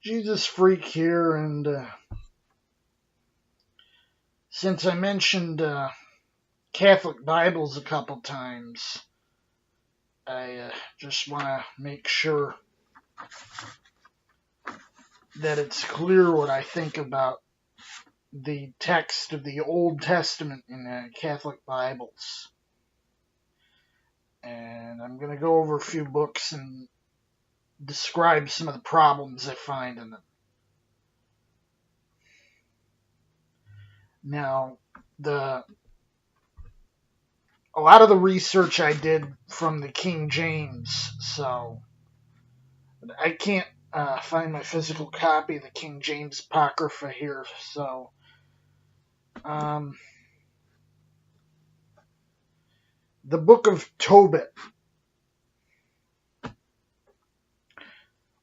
Jesus Freak here, and since I mentioned Catholic Bibles a couple times, I just want to make sure that it's clear what I think about the text of the Old Testament in Catholic Bibles. And I'm going to go over a few books and describe some of the problems I find in them. Now, a lot of the research I did from the King James, so I can't find my physical copy of the King James Apocrypha here, so the Book of Tobit.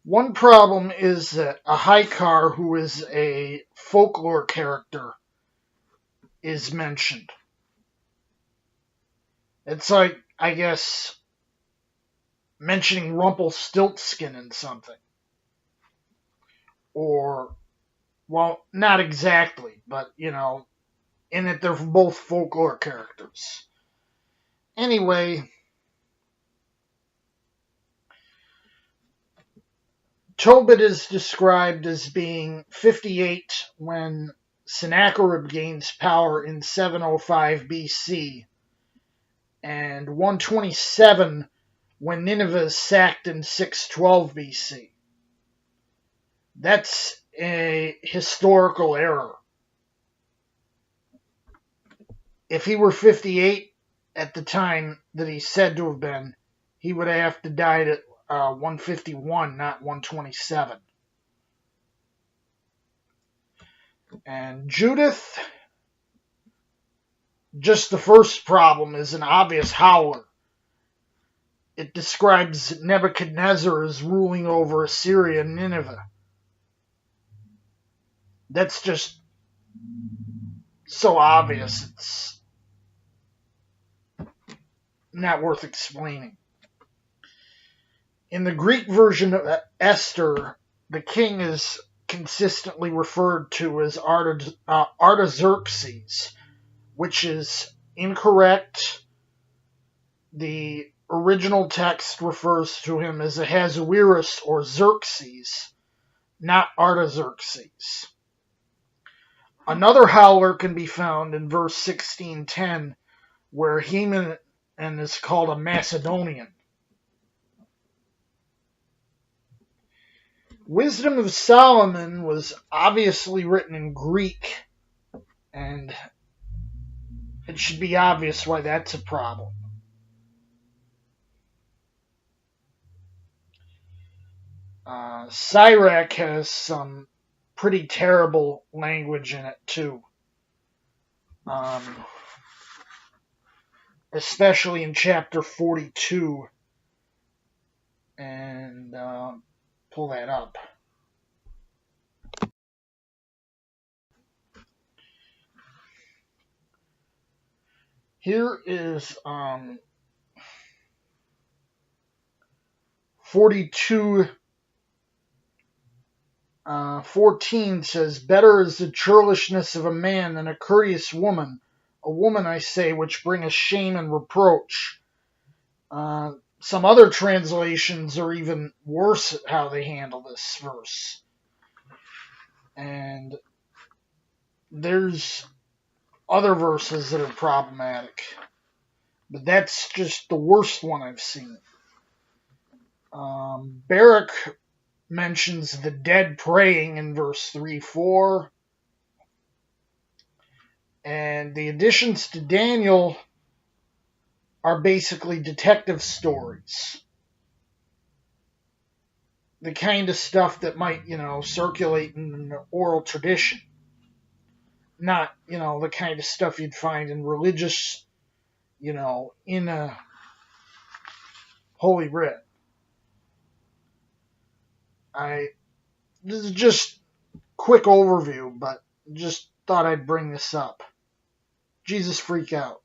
One problem is that a Haikar, who is a folklore character, is mentioned. It's like, I guess, mentioning Rumpelstiltskin in something. Or, well, not exactly, but, in that they're both folklore characters. Anyway, Tobit is described as being 58 when Sennacherib gains power in 705 BC, and 127 when Nineveh is sacked in 612 BC. That's a historical error. If he were 58 at the time that he's said to have been, he would have to die at 151, not 127. And Judith, just the first problem, is an obvious howler. It describes Nebuchadnezzar as ruling over Assyria and Nineveh. That's just so obvious, it's not worth explaining. In the Greek version of Esther, the king is consistently referred to as Artaxerxes, which is incorrect. The original text refers to him as Ahasuerus or Xerxes, not Artaxerxes. Another howler can be found in verse 16:10, where Haman is called a Macedonian. Wisdom of Solomon was obviously written in Greek, and it should be obvious why that's a problem. Sirach has some pretty terrible language in it, too. Especially in chapter 42. And pull that up. Here is 42:14 says, "Better is the churlishness of a man than a courteous woman. A woman, I say, which bringeth shame and reproach." Some other translations are even worse at how they handle this verse. And there's other verses that are problematic. But that's just the worst one I've seen. Barak mentions the dead praying in verse 3-4. And the additions to Daniel are basically detective stories. The kind of stuff that might, circulate in an oral tradition. Not, the kind of stuff you'd find in religious, in a Holy Writ. This is just a quick overview, but just thought I'd bring this up. Jesus Freak out.